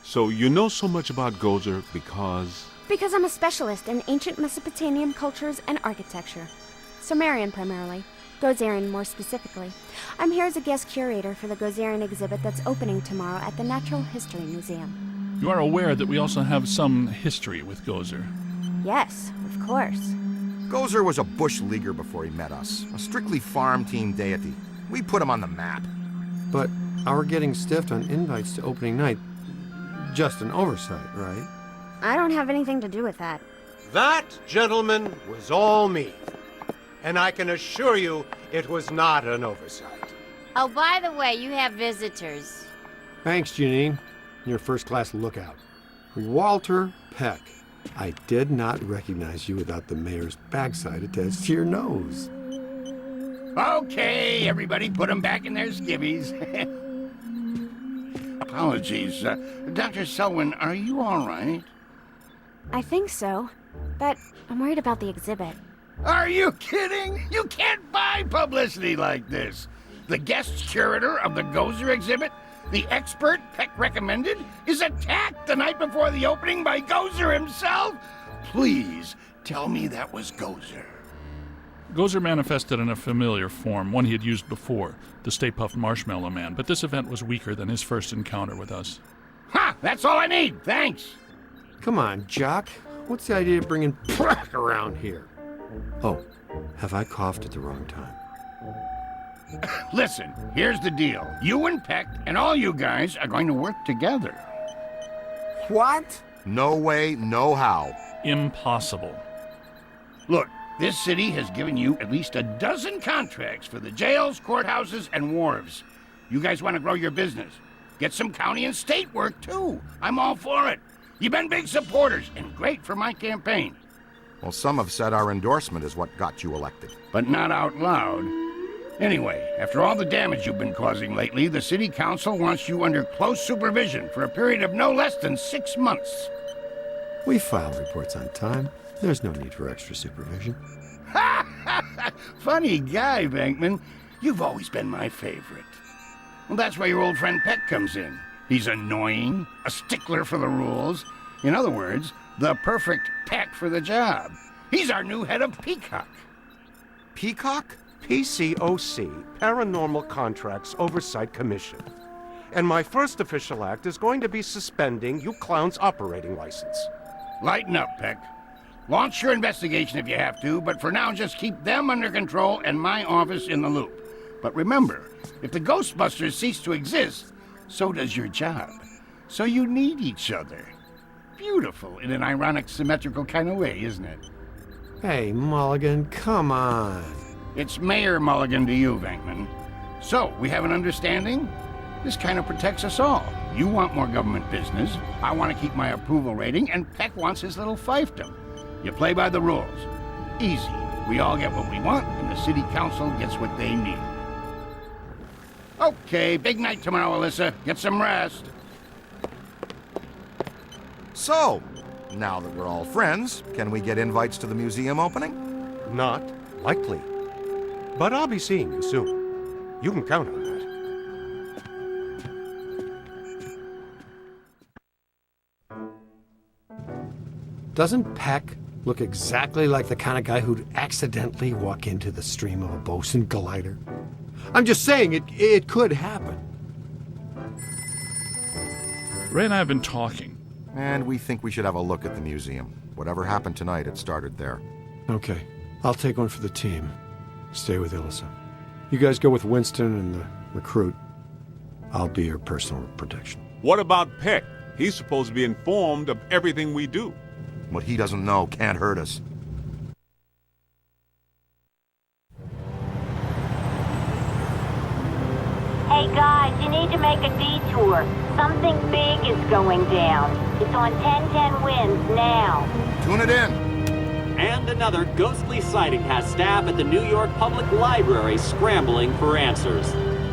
So you know so much about Gozer because... Because I'm a specialist in ancient Mesopotamian cultures and architecture. Sumerian primarily. Gozerian more specifically. I'm here as a guest curator for the Gozerian exhibit that's opening tomorrow at the Natural History Museum. You are aware that we also have some history with Gozer. Yes, of course. Gozer was a bush leaguer before he met us, a strictly farm team deity. We put him on the map. But our getting stiffed on invites to opening night, just an oversight, right? I don't have anything to do with that. That, gentlemen, was all me. And I can assure you it was not an oversight. Oh, by the way, you have visitors. Thanks, Janine. Your first-class lookout. Walter Peck. I did not recognize you without the mayor's backside attached to your nose. Okay, everybody put them back in their skivvies. Apologies. Dr. Selwyn, are you all right? I think so, but I'm worried about the exhibit. Are you kidding? You can't buy publicity like this. The guest curator of the Gozer exhibit, the expert Peck recommended, is attacked the night before the opening by Gozer himself? Please, tell me that was Gozer. Gozer manifested in a familiar form, one he had used before, the Stay Puft Marshmallow Man, but this event was weaker than his first encounter with us. Ha! That's all I need, thanks. Come on, Jock. What's the idea of bringing Peck around here? Oh, have I coughed at the wrong time? Listen, here's the deal. You and Peck and all you guys are going to work together. What? No way, no how. Impossible. Look, this city has given you at least a dozen contracts for the jails, courthouses, and wharves. You guys want to grow your business. Get some county and state work, too. I'm all for it. You've been big supporters and great for my campaign. Well, some have said our endorsement is what got you elected. But not out loud. Anyway, after all the damage you've been causing lately, the city council wants you under close supervision for a period of no less than 6 months. We file reports on time. There's no need for extra supervision. Funny guy, Bankman. You've always been my favorite. Well, that's where your old friend Peck comes in. He's annoying, a stickler for the rules. In other words, the perfect Peck for the job. He's our new head of Peacock. Peacock? PCOC, Paranormal Contracts Oversight Commission. And my first official act is going to be suspending you clowns' operating license. Lighten up, Peck. Launch your investigation if you have to, but for now just keep them under control and my office in the loop. But remember, if the Ghostbusters cease to exist, so does your job. So you need each other. Beautiful in an ironic, symmetrical kind of way, isn't it? Hey, Mulligan, come on. It's Mayor Mulligan to you, Venkman. So, we have an understanding? This kind of protects us all. You want more government business, I want to keep my approval rating, and Peck wants his little fiefdom. You play by the rules. Easy. We all get what we want, and the city council gets what they need. Okay, big night tomorrow, Alyssa. Get some rest. So, now that we're all friends, can we get invites to the museum opening? Not likely. But I'll be seeing you soon. You can count on that. Doesn't Peck look exactly like the kind of guy who'd accidentally walk into the stream of a bosun glider? I'm just saying, it could happen. Ray and I have been talking. And we think we should have a look at the museum. Whatever happened tonight, it started there. Okay, I'll take one for the team. Stay with Ilsa. You guys go with Winston and the recruit. I'll be your personal protection. What about Peck? He's supposed to be informed of everything we do. What he doesn't know can't hurt us. Hey guys, you need to make a detour. Something big is going down. It's on 1010 winds now. Tune it in. And another ghostly sighting has staff at the New York Public Library scrambling for answers.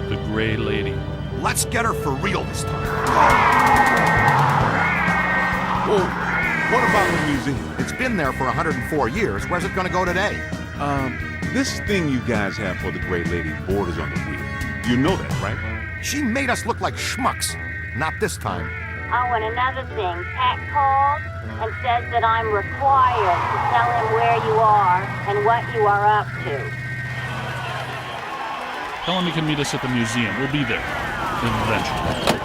The Gray Lady. Let's get her for real this time. Well, what about the museum? It's been there for 104 years. Where's it going to go today? This thing you guys have for the Gray Lady borders on the weird. You know that, right? She made us look like schmucks. Not this time. Oh, and another thing, Pat called and says that I'm required to tell him where you are and what you are up to. Tell him he can meet us at the museum. We'll be there. Eventually.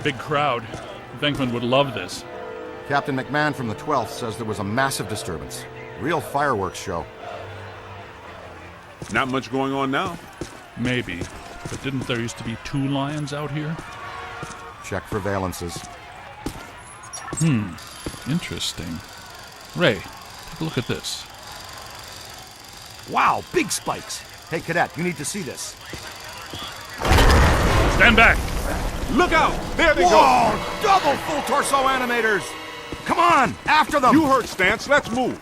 Big crowd. Venkman would love this. Captain McMahon from the 12th says there was a massive disturbance. Real fireworks show. Not much going on now. Maybe. But didn't there used to be 2 lions out here? Check for valences. Interesting. Ray, take a look at this. Wow, big spikes. Hey, Cadet, you need to see this. Stand back! Look out! There they go! Whoa! Double full torso animators! Come on, after them! You heard Stance. Let's move.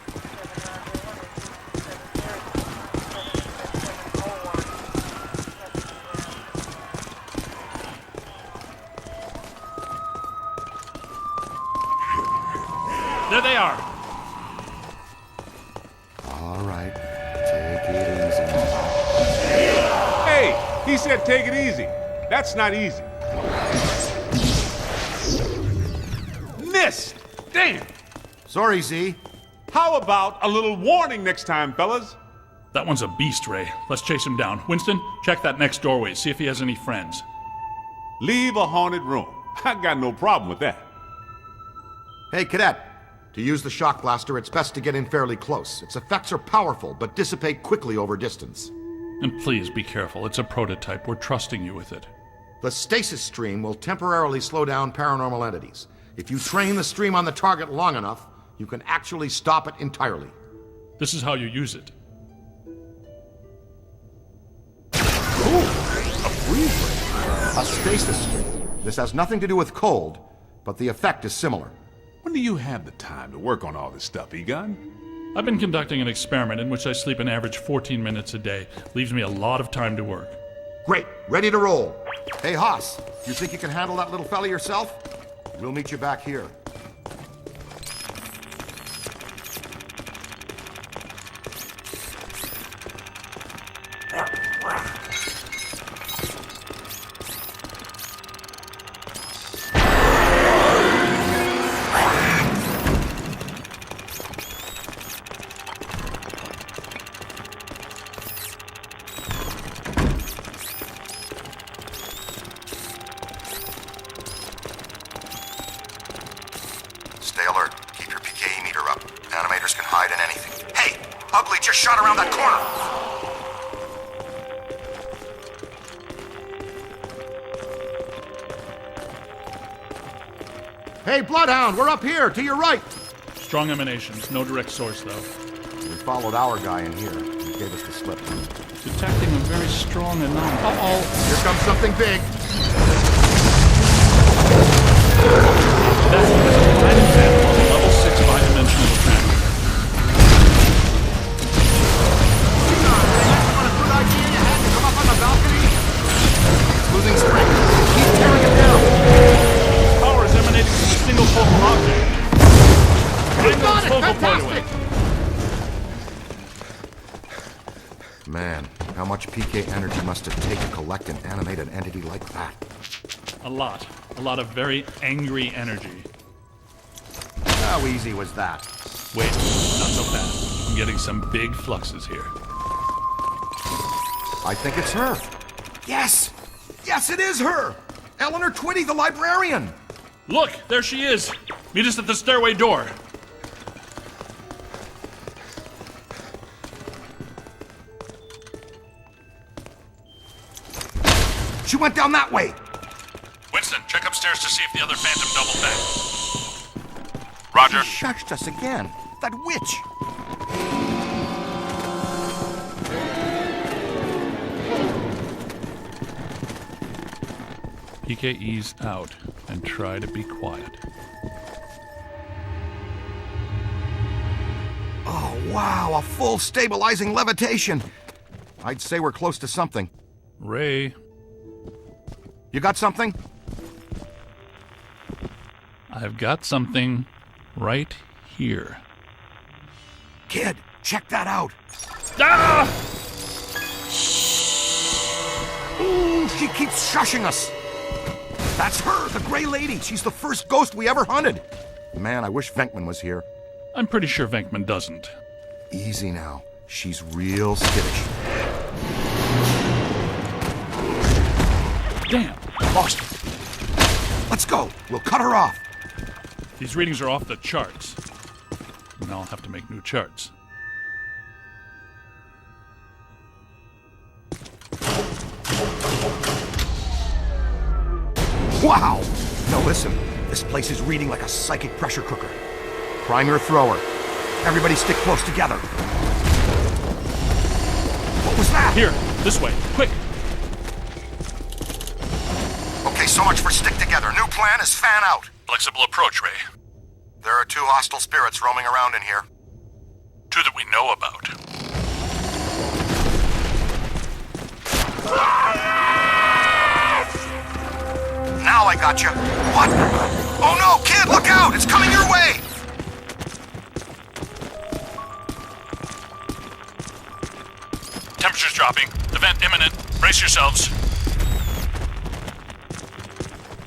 There they are! All right, take it easy. Hey, he said take it easy. That's not easy. Missed! Damn! Sorry, Z. How about a little warning next time, fellas? That one's a beast, Ray. Let's chase him down. Winston, check that next doorway. See if he has any friends. Leave a haunted room. I got no problem with that. Hey, Cadet. To use the shock blaster, it's best to get in fairly close. Its effects are powerful, but dissipate quickly over distance. And please be careful. It's a prototype. We're trusting you with it. The stasis stream will temporarily slow down paranormal entities. If you train the stream on the target long enough, you can actually stop it entirely. This is how you use it. Ooh, a freeze ray. A stasis stream. This has nothing to do with cold, but the effect is similar. When do you have the time to work on all this stuff, Egon? I've been conducting an experiment in which I sleep an average 14 minutes a day. Leaves me a lot of time to work. Great, ready to roll. Hey, Haas, you think you can handle that little fella yourself? We'll meet you back here. Stay alert. Keep your PKE meter up. Animators can hide in anything. Hey! Ugly just shot around that corner! Hey, Bloodhound, we're up here, to your right! Strong emanations. No direct source, though. We followed our guy in here. He gave us the slip. Detecting a very strong anomaly. Uh-oh, here comes something big. That is a prime example of a level 6 bi-dimensional trend. What a good idea you had to come up on the balcony? It's losing strength. Keep tearing it down. Power is emanating from a single focal object. We got it! Focal point away. Fantastic! Man, how much PK energy must it take to collect and animate an entity like that? A lot. A lot of very angry energy. How easy was that? Wait, not so fast. I'm getting some big fluxes here. I think it's her. Yes! Yes, it is her! Eleanor Twitty, the librarian! Look, there she is. Meet us at the stairway door. She went down that way! Winston, check upstairs to see if the other phantom doubled back. Roger. She shushed us again. That witch! PKE's out, and try to be quiet. Wow, a full stabilizing levitation. I'd say we're close to something. Ray, You got something? I've got something right here. Kid, check that out. Ah! Ooh, she keeps shushing us. That's her, the Gray Lady. She's the first ghost we ever hunted. Man, I wish Venkman was here. I'm pretty sure Venkman doesn't. Easy now. She's real skittish. Damn, lost her. Let's go. We'll cut her off. These readings are off the charts. Now I'll have to make new charts. Wow! Now listen, this place is reading like a psychic pressure cooker. Prime your thrower. Everybody stick close together. What was that? Here, this way, quick! Okay, so much for stick together. New plan is fan out. Flexible approach, Ray. There are 2 hostile spirits roaming around in here. 2 that we know about. Now I got you. What? Oh no, kid, look out! It's coming your way! Temperature's dropping. Event imminent. Brace yourselves.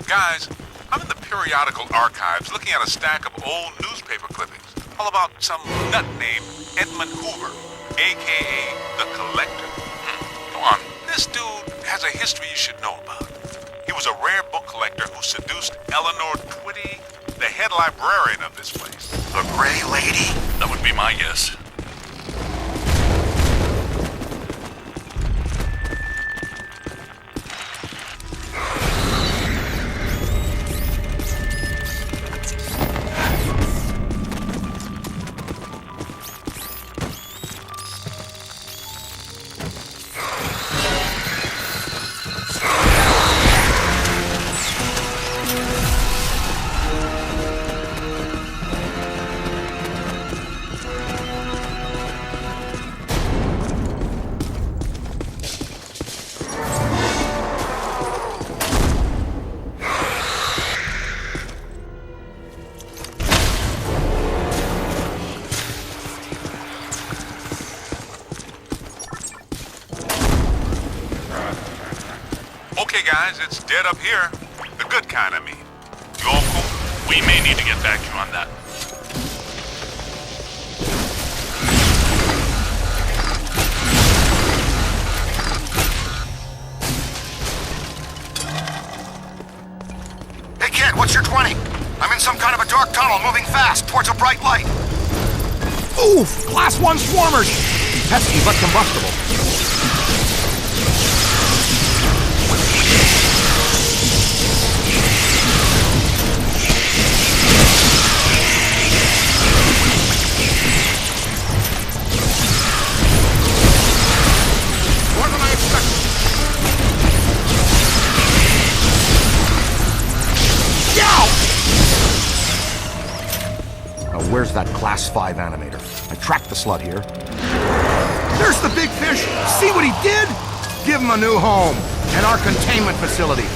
Guys, I'm in the periodical archives looking at a stack of old newspaper clippings, all about some nut named Edmund Hoover, a.k.a. the Collector. Go on. This dude has a history you should know about. He was a rare book collector who seduced Eleanor Twitty, the head librarian of this place. The Gray Lady? That would be my guess. Okay, guys, it's dead up here. The good kind, I mean. You all cool? We may need to get back to you on that. Hey kid, what's your 20? I'm in some kind of a dark tunnel moving fast towards a bright light. Oof! Class 1 swarmers! Pesky but combustible. More than I expected. Yow! Now where's that Class 5 animator? I tracked the slut here. There's the big fish! See what he did? Give him a new home and our containment facility.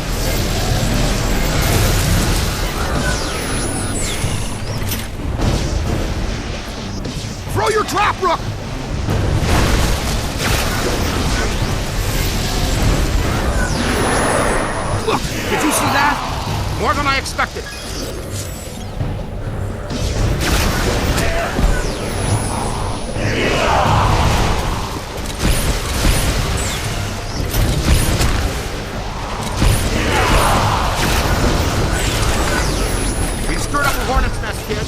Throw your trap, Rook! Look, did you see that? More than I expected. We've stirred up a hornet's nest, kid.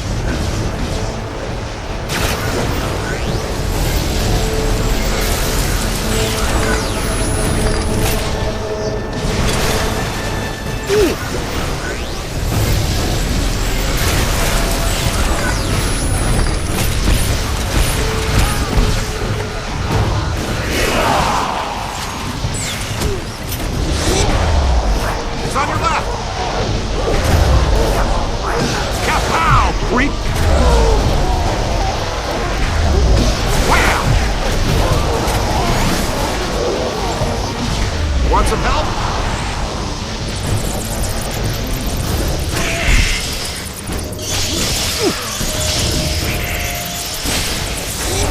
some help?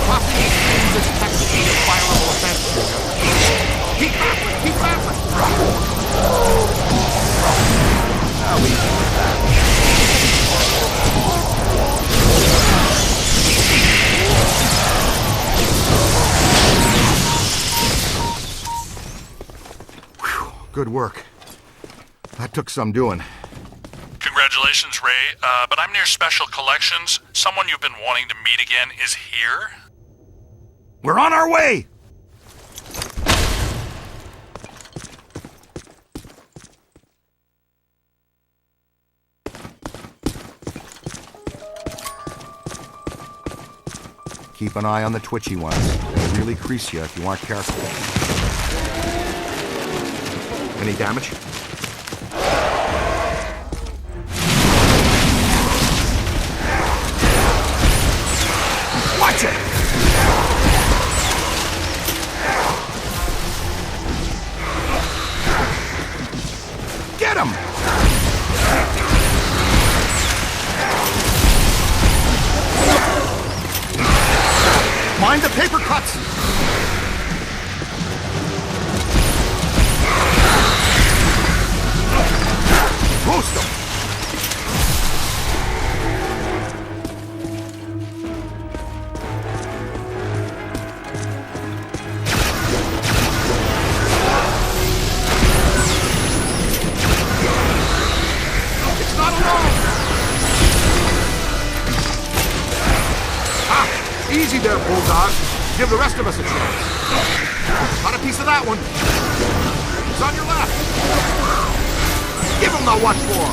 Coffee is technically a fireable offense. Keep battling! Keep battling! How easy was that? Good work. That took some doing. Congratulations, Ray. But I'm near Special Collections. Someone you've been wanting to meet again is here. We're on our way! Keep an eye on the twitchy ones. They'll really crease you if you aren't careful. Any damage? Watch it! Get him! Mind the paper cuts! Roast them! It's not alone! Ah! Easy there, Bulldog. Give the rest of us a chance. Got a piece of that one. He's on your left. Give him the what for.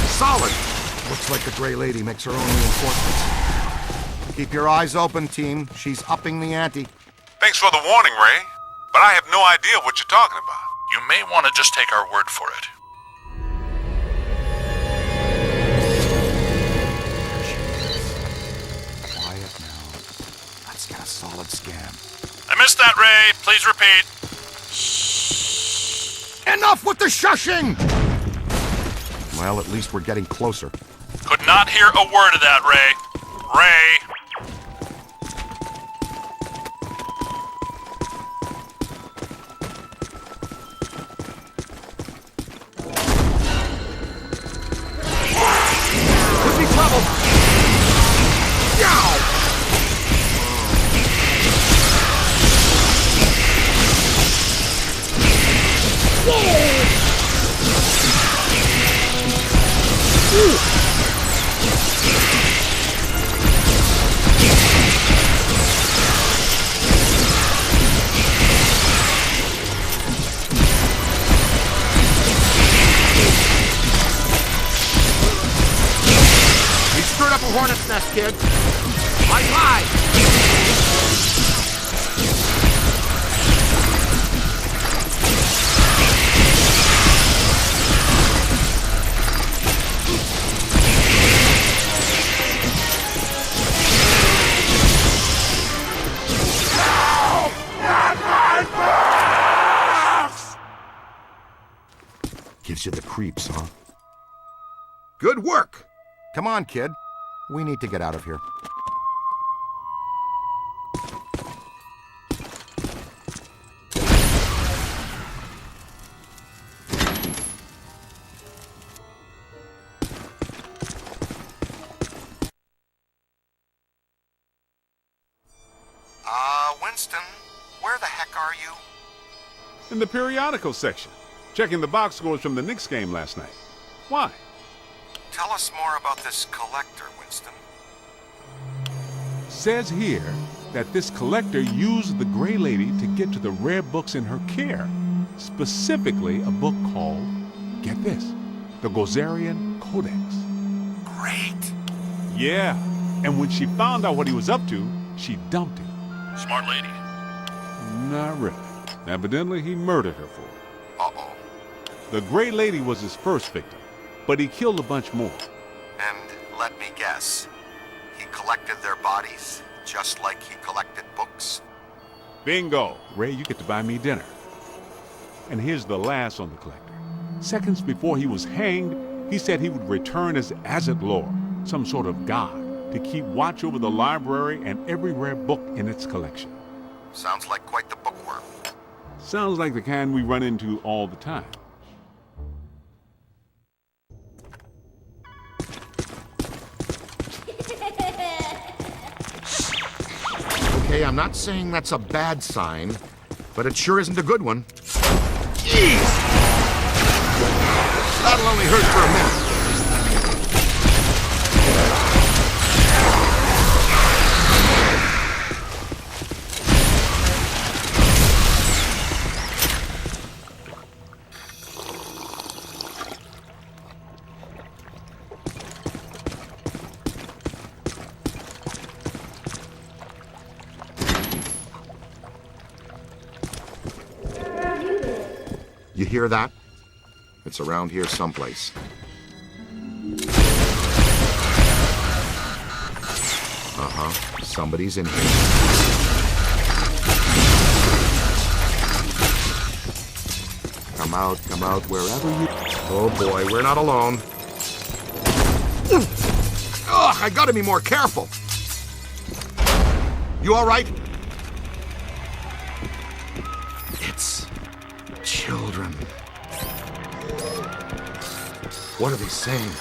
Solid. Looks like the Gray Lady makes her own reinforcements. Keep your eyes open, team. She's upping the ante. Thanks for the warning, Ray. But I have no idea what you're talking about. You may want to just take our word for it. Quiet now. Let's get a solid scan. I missed that, Ray. Please repeat. Enough with the shushing! Well, at least we're getting closer. Could not hear a word of that, Ray. Ray. Could be trouble. Yow! We stirred up a hornet's nest, kid. High. Gives you the creeps, huh? Good work! Come on, kid. We need to get out of here. Winston, where the heck are you? In the periodical section. Checking the box scores from the Knicks game last night. Why? Tell us more about this collector, Winston. Says here that this collector used the Gray Lady to get to the rare books in her care. Specifically, a book called, get this, the Ghostbusters Codex. Great. Yeah, and when she found out what he was up to, she dumped him. Smart lady. Not really. Evidently, he murdered her for it. Uh-oh. The Gray Lady was his first victim, but he killed a bunch more. And let me guess, he collected their bodies just like he collected books? Bingo! Ray, you get to buy me dinner. And here's the last on the collector. Seconds before he was hanged, he said he would return as Azet Lord, some sort of god, to keep watch over the library and every rare book in its collection. Sounds like quite the bookworm. Sounds like the kind we run into all the time. Okay, I'm not saying that's a bad sign, but it sure isn't a good one. Jeez! That'll only hurt for a minute. You hear that? It's around here someplace. Uh-huh. Somebody's in here. Come out, wherever you... Oh boy, we're not alone. Ugh, I gotta be more careful. You all right? It's... children. What are they saying?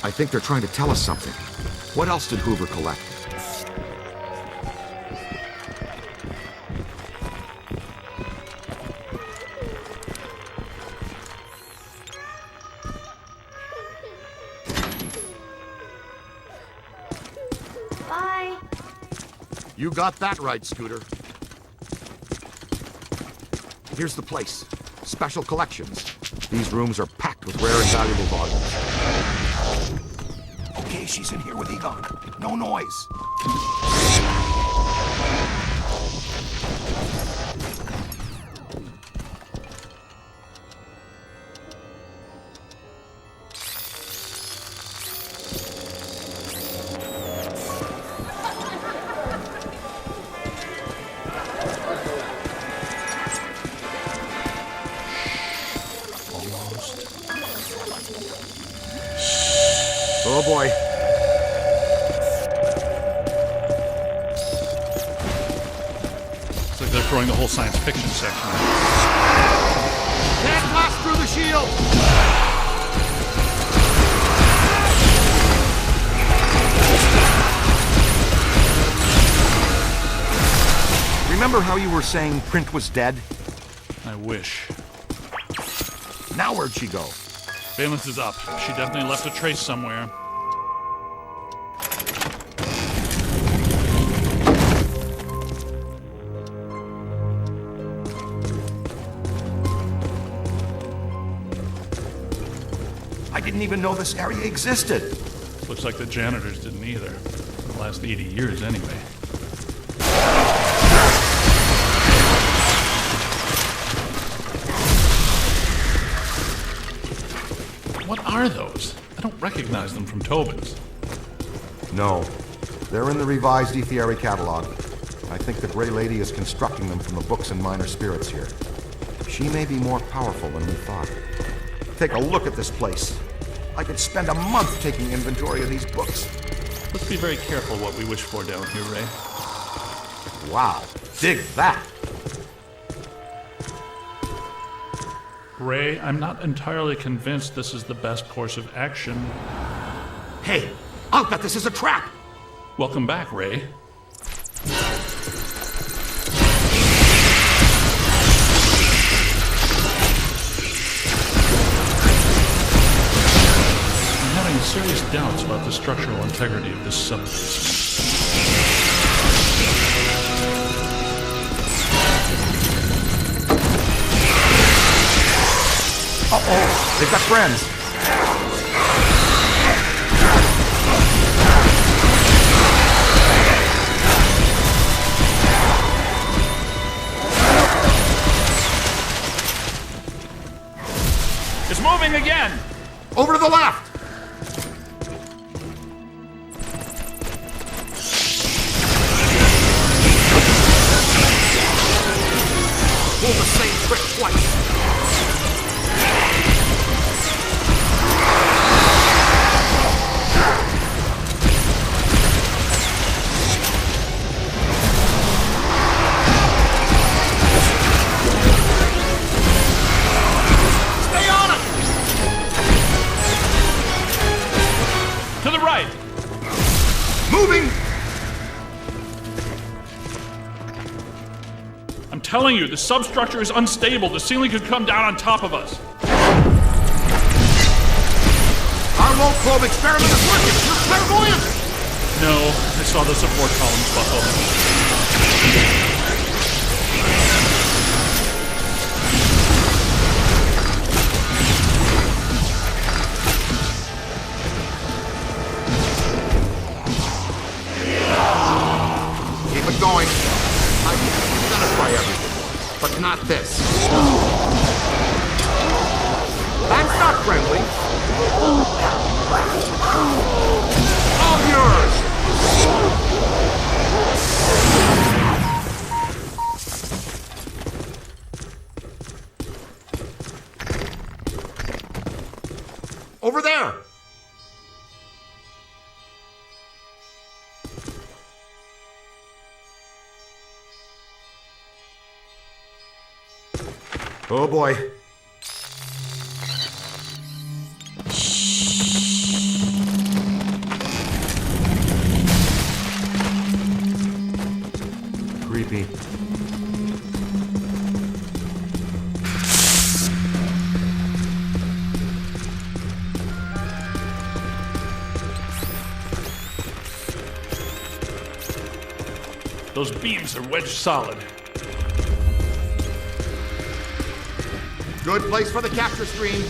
I think they're trying to tell us something. What else did Hoover collect? Bye. You got that right, Scooter. Here's the place. Special collections. These rooms are packed with rare and valuable volumes. Okay, she's in here with Egon. No noise. Oh boy. It's like they're throwing the whole science fiction section out. Can't pass through the shield! Remember how you were saying Print was dead? I wish. Now where'd she go? Valence is up. She definitely left a trace somewhere. I didn't even know this area existed. Looks like the janitors didn't either. For the last 80 years, anyway. What are those? I don't recognize them from Tobin's. No. They're in the revised Ethiary catalog. I think the Gray Lady is constructing them from the books and minor spirits here. She may be more powerful than we thought. Take a look at this place. I could spend a month taking inventory of these books. Let's be very careful what we wish for down here, Ray. Wow. Dig that. Ray, I'm not entirely convinced this is the best course of action. Hey, I'll bet this is a trap. Welcome back, Ray. I'm having serious doubts about the structural integrity of this subsystem. They've got friends. It's moving again! Over to the left! Pull the same trick twice. Stay on it! To the right! Moving! I'm telling you, the substructure is unstable. The ceiling could come down on top of us. Our low probe experiment is working. You're clairvoyant! No, I saw the support columns buckle. Keep it going. I'm gonna try everything, but not this. That's not friendly. All yours! Over there! Oh boy. Creepy. Those beams are wedged solid. Good place for the capture stream.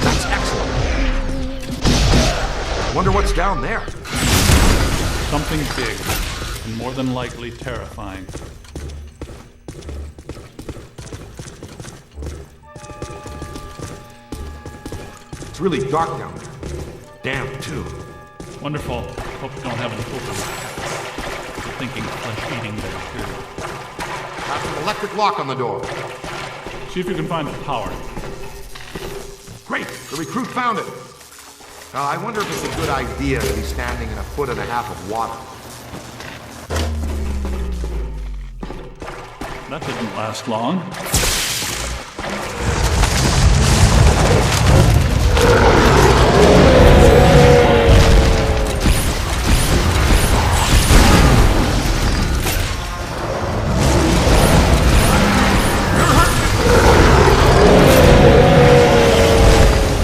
That's excellent. Wonder what's down there. Something big, and more than likely terrifying. It's really dark down there. Damp, too. Wonderful. Hope you don't have an open. You're thinking flesh-eating bacteria. That's an electric lock on the door. See if you can find the power. Great! The recruit found it. I wonder if it's a good idea to be standing in 1.5 feet of water. That didn't last long.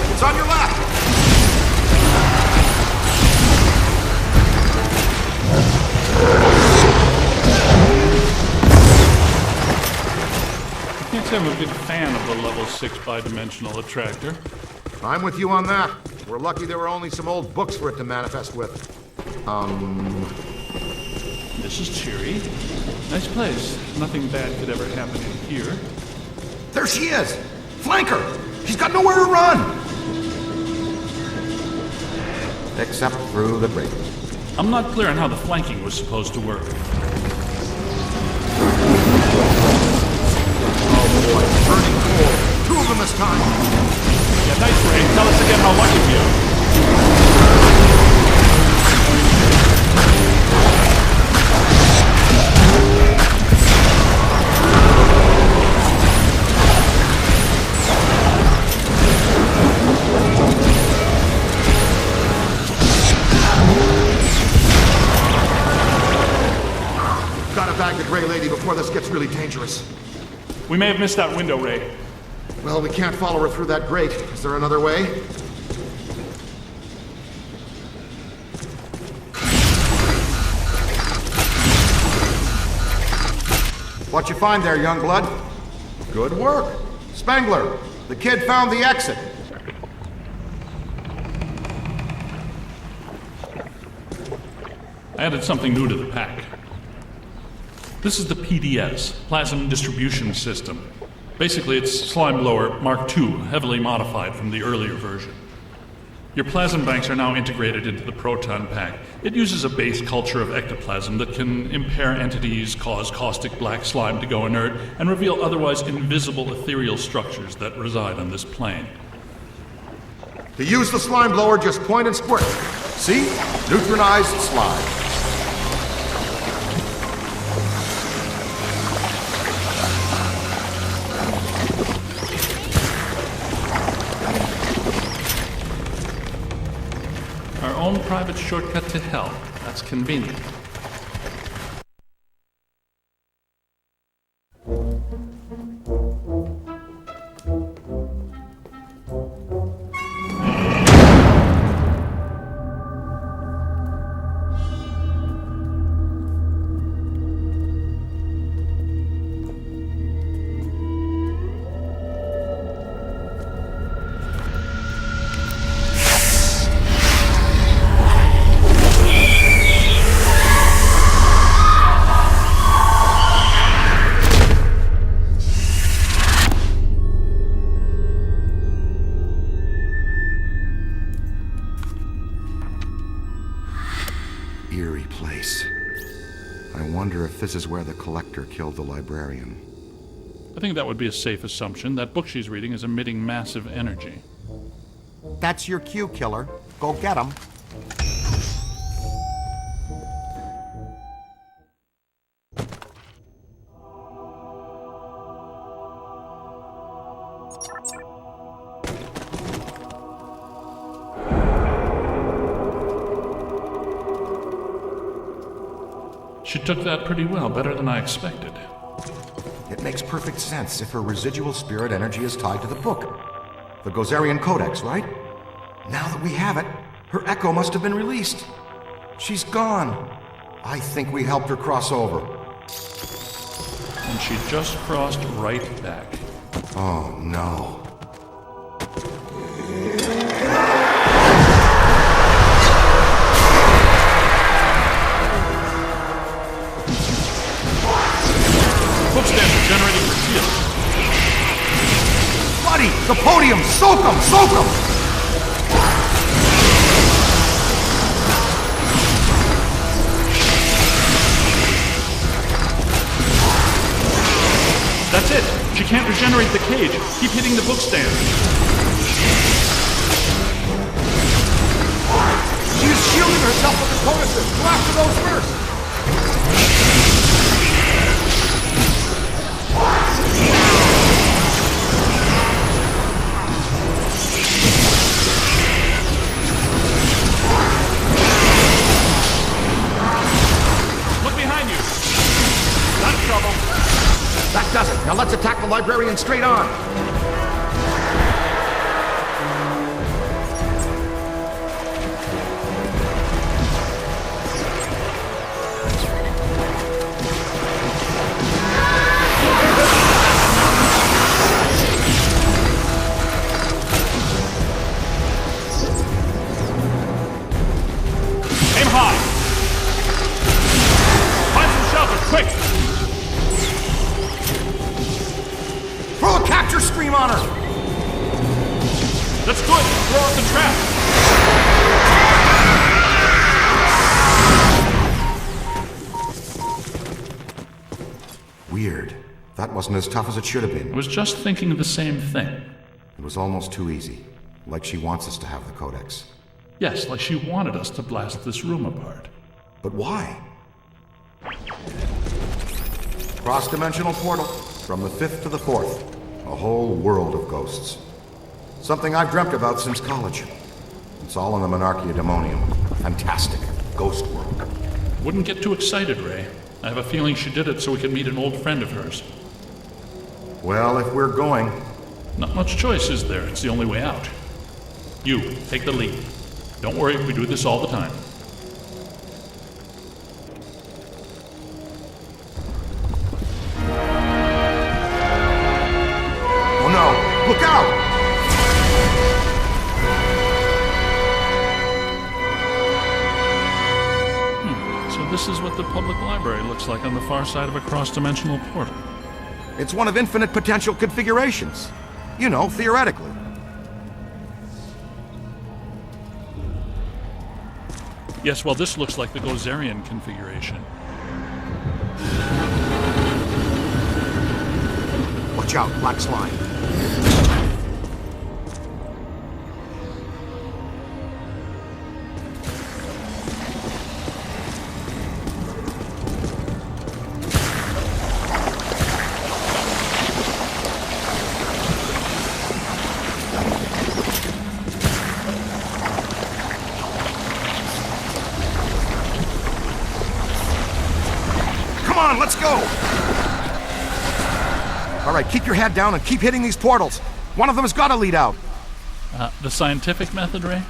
It's on your left! I can't say I'm a big fan of the level 6 bidimensional attractor. I'm with you on that. We're lucky there were only some old books for it to manifest with. This is cheery. Nice place. Nothing bad could ever happen in here. There she is! Flank her! She's got nowhere to run! Except through the grate. I'm not clear on how the flanking was supposed to work. Oh boy, burning coal. 2 of them this time. Yeah, nice, Ray. Tell us again how lucky we are. Gotta bag the Gray Lady before this gets really dangerous. We may have missed that window, Ray. Well, we can't follow her through that grate. Is there another way? What you find there, young blood? Good work. Spangler, the kid found the exit. I added something new to the pack. This is the PDS, Plasm Distribution System. Basically, it's Slime Blower Mark II, heavily modified from the earlier version. Your plasm banks are now integrated into the proton pack. It uses a base culture of ectoplasm that can impair entities, cause caustic black slime to go inert, and reveal otherwise invisible ethereal structures that reside on this plane. To use the slime blower, just point and squirt. See? Neutronized slime. Our own private shortcut to hell. That's convenient. Eerie place. I wonder if this is where the collector killed the librarian. I think that would be a safe assumption. That book she's reading is emitting massive energy. That's your cue, killer. Go get him. She took that pretty well, better than I expected. It makes perfect sense if her residual spirit energy is tied to the book. The Gozerian Codex, right? Now that we have it, her echo must have been released. She's gone. I think we helped her cross over. And she just crossed right back. Oh, no. Bookstands generating for shield. Buddy, the podium! Soak 'em! Soak 'em! That's it! She can't regenerate the cage. Keep hitting the bookstand. She's shielding herself with the codices. Go after those first. Look behind you. Not trouble. That does it. Now let's attack the librarian straight on. Aim high. Find some shelter, quick. Throw a capture scream on her! That's good. Throw out the trap. Weird. That wasn't as tough as it should have I been. was just thinking the same thing. It was almost too easy. Like she wants us to have the Codex. Yes, like she wanted us to blast this room apart. But why? Cross-dimensional portal. From the 5th to the 4th. A whole world of ghosts. Something I've dreamt about since college. It's all in the Monarchia Demonium. Fantastic. Ghost world. Wouldn't get too excited, Ray. I have a feeling she did it so we could meet an old friend of hers. Well, if we're going, Not much choice, is there? It's the only way out. You, take the lead. Don't worry, we do this all the time. Oh no! Look out! So this is what the public library looks like on the far side of a cross-dimensional portal. It's one of infinite potential configurations. You know, theoretically. Yes, well, this looks like the Gozerian configuration. Watch out, black slime. Come on, let's go! All right, keep your head down and keep hitting these portals. One of them has got to lead out. The scientific method, Ray?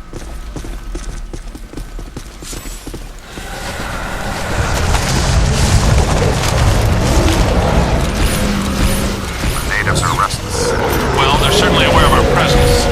The natives are restless. Well, they're certainly aware of our presence.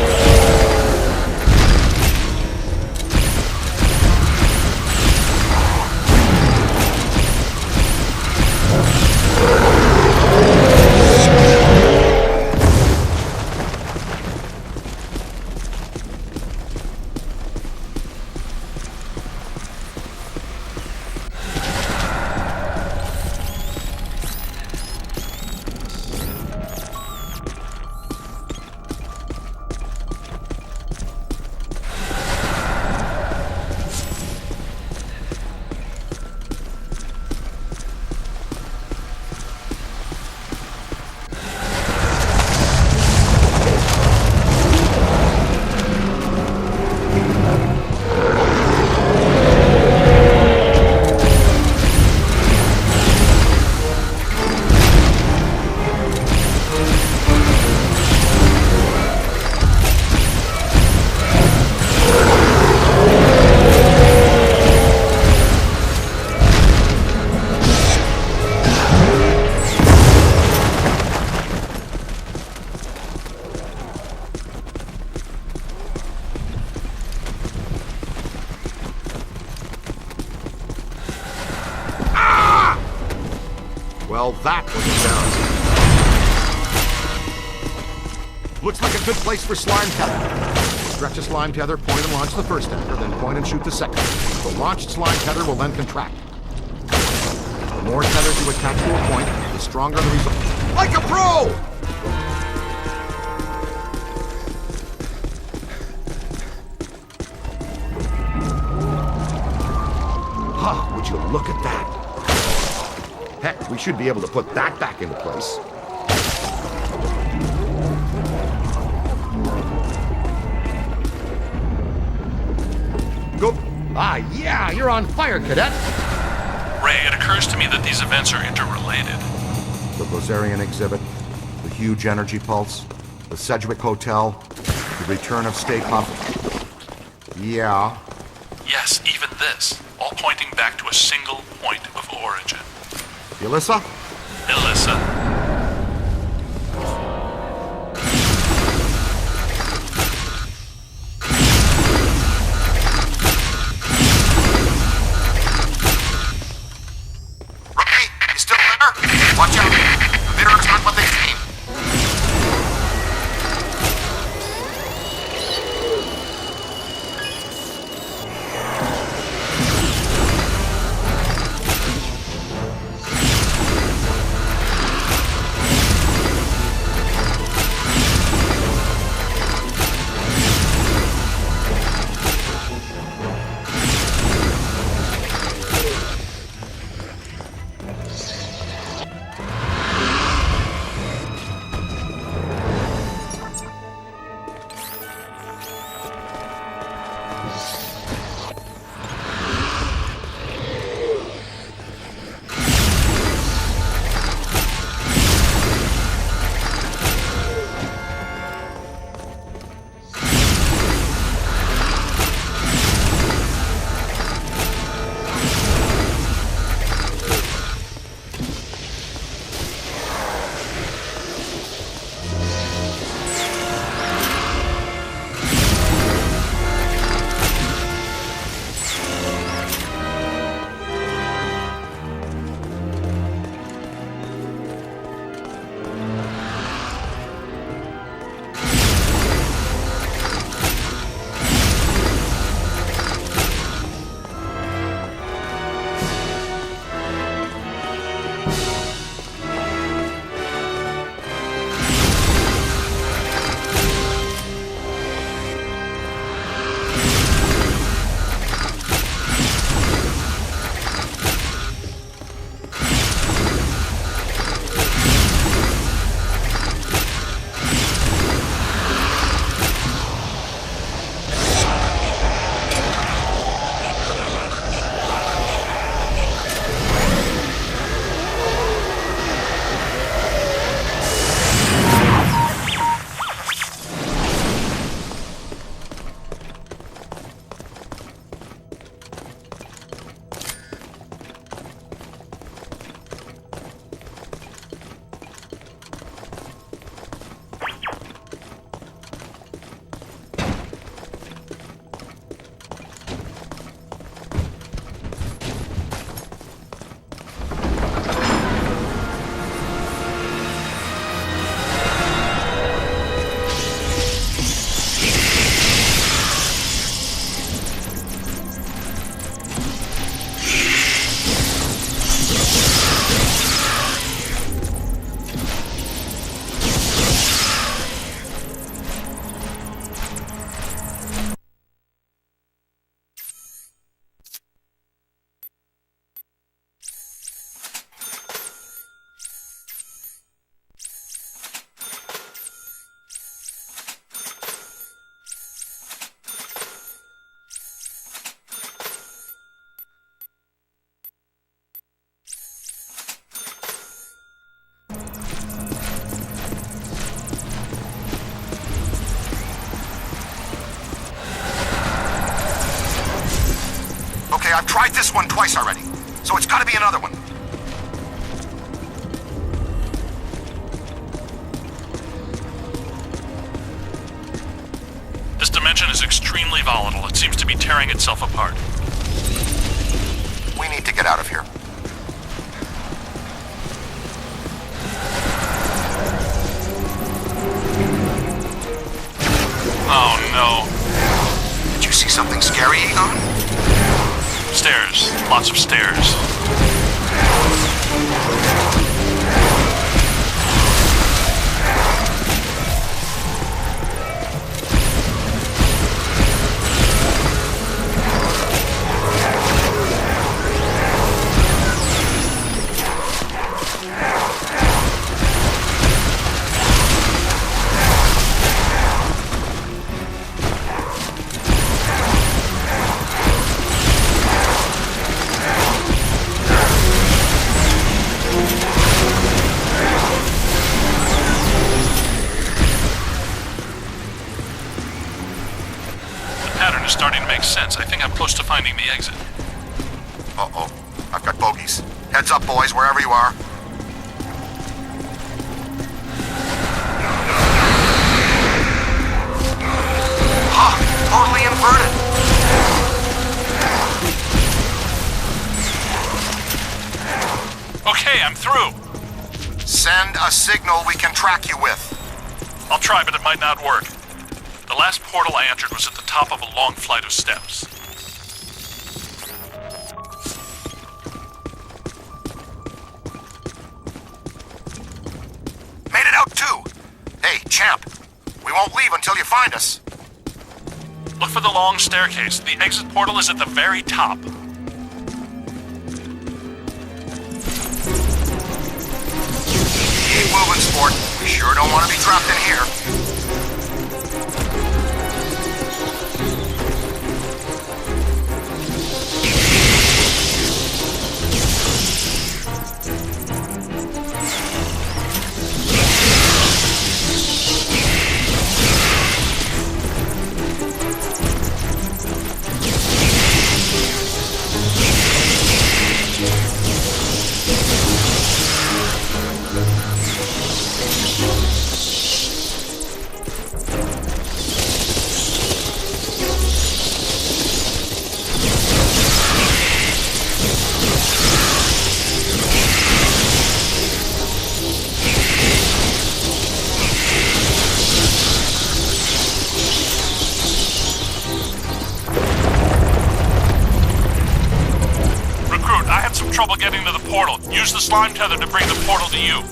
Well, that was a challenge. Looks like a good place for slime tether. Stretch a slime tether, point and launch the first tether, then point and shoot the second. The launched slime tether will then contract. The more tethers you attach to a point, the stronger the result. Like a pro! Huh, would you look at that? Heck, we should be able to put that back into place. Go. Ah, yeah, you're on fire, cadet. Ray, it occurs to me that these events are interrelated. The Gozerian exhibit, the huge energy pulse, the Sedgwick Hotel, the return of Stay Puft. Yeah. Yes, even this, all pointing back to a single point of origin. Elissa? Elissa. Ray, you still there? Watch out. The bitters aren't what they seem. I've tried this one twice already, so it's gotta be another one. This dimension is extremely volatile. It seems to be tearing itself apart. We need to get out of here. Oh no. Did you see something scary, Egon? Stairs. Lots of stairs. Pattern is starting to make sense. I think I'm close to finding the exit. Uh-oh. I've got bogeys. Heads up, boys, wherever you are. Ha! Totally inverted! Okay, I'm through. Send a signal we can track you with. I'll try, but it might not work. The last portal I entered was at the top of a long flight of steps. Made it out too. Hey, champ. We won't leave until you find us. Look for the long staircase. The exit portal is at the very top. Keep moving, sport. We sure don't want to be trapped in here. Trouble getting to the portal. Use the slime tether to bring the portal to you.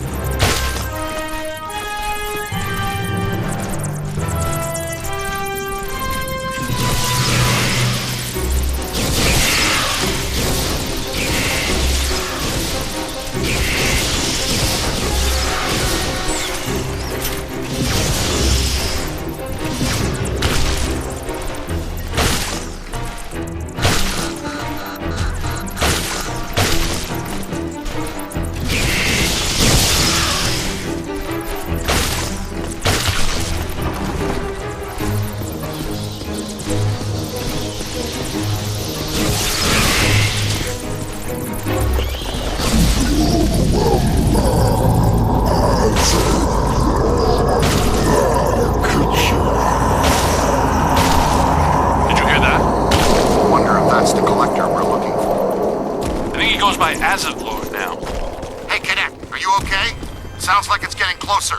Sounds like it's getting closer.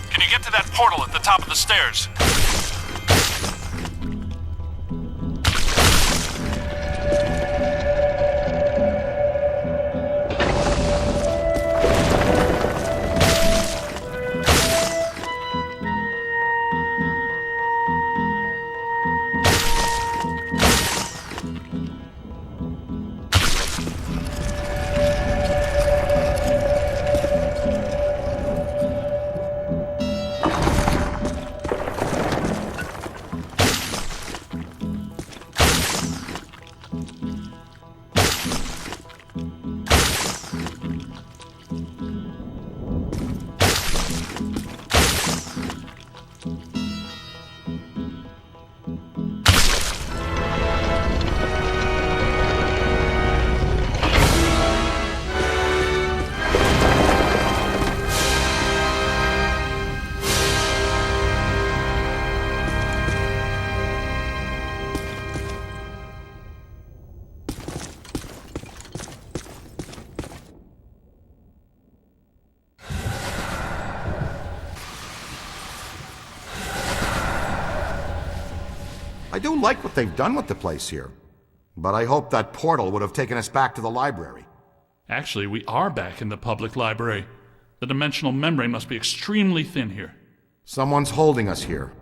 Can you get to that portal at the top of the stairs? I do like what they've done with the place here. But I hope that portal would have taken us back to the library. Actually, we are back in the public library. The dimensional membrane must be extremely thin here. Someone's holding us here.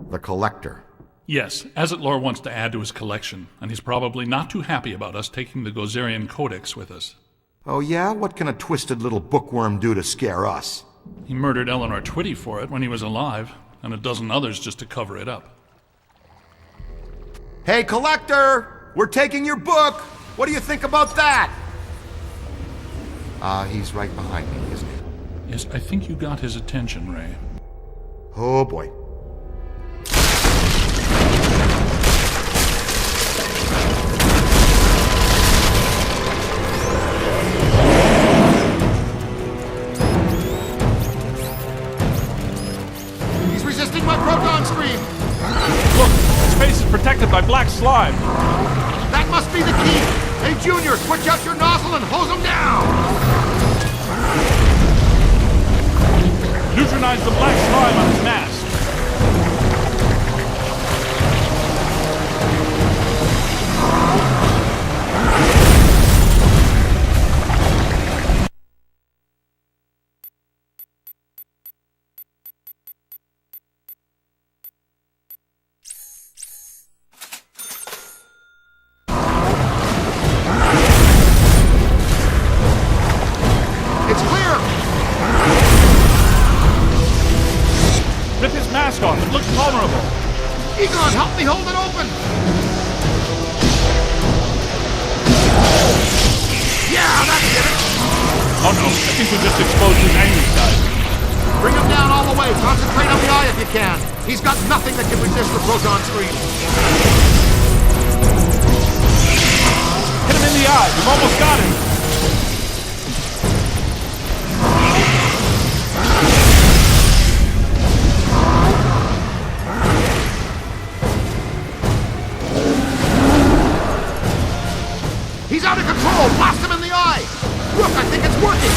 The Collector. Yes, Azetlor wants to add to his collection, and he's probably not too happy about us taking the Gozerian Codex with us. Oh yeah? What can a twisted little bookworm do to scare us? He murdered Eleanor Twitty for it when he was alive, and a dozen others just to cover it up. Hey, Collector! We're taking your book! What do you think about that? He's right behind me, isn't he? Yes, I think you got his attention, Ray. Oh boy. He's resisting my proton stream! Look, his face is protected by black slime. That must be the key! Hey, Junior, switch out your nozzle and hose him down! Neutronize the black slime on his mask. It's clear! Rip his mask off. It looks vulnerable. Egon, help me hold it open! Yeah, that did it! Oh no, I think we just exposed his angry side. Bring him down all the way. Concentrate on the eye if you can. He's got nothing that can resist the proton stream. Hit him in the eye. We've almost got him. He's out of control! Blast him in the eye! Look, I think it's working!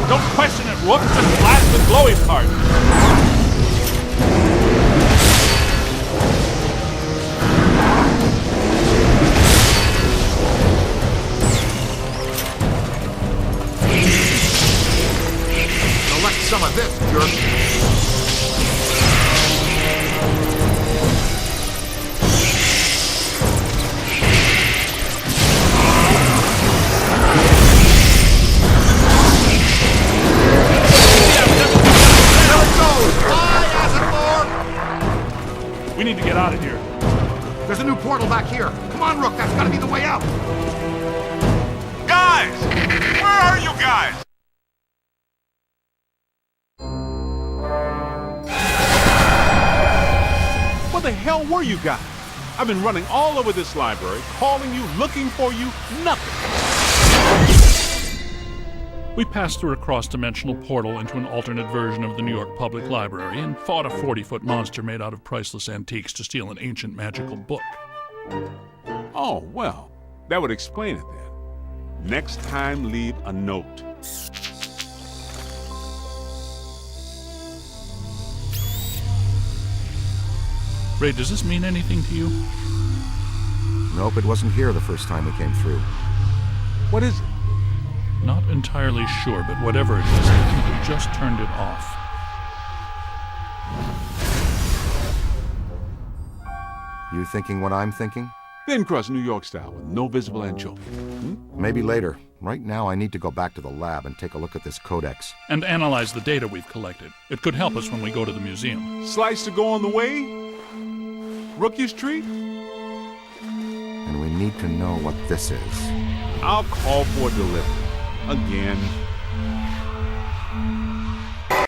Don't question it, Rook. Just blast the glowy part. Collect some of this, jerk! We need to get out of here. There's a new portal back here. Come on, Rook, that's gotta be the way out. Guys! Where are you guys? Where the hell were you guys? I've been running all over this library, calling you, looking for you, nothing. We passed through a cross-dimensional portal into an alternate version of the New York Public Library and fought a 40-foot monster made out of priceless antiques to steal an ancient magical book. Oh, well, that would explain it then. Next time, leave a note. Ray, does this mean anything to you? Nope, it wasn't here the first time we came through. What is it? Not entirely sure, but whatever it is, I think we just turned it off. You thinking what I'm thinking? Then cross New York style with no visible anchovy. Maybe later. Right now I need to go back to the lab and take a look at this codex. And analyze the data we've collected. It could help us when we go to the museum. Slice to go on the way? Rookie's treat? And we need to know what this is. I'll call for delivery. Again.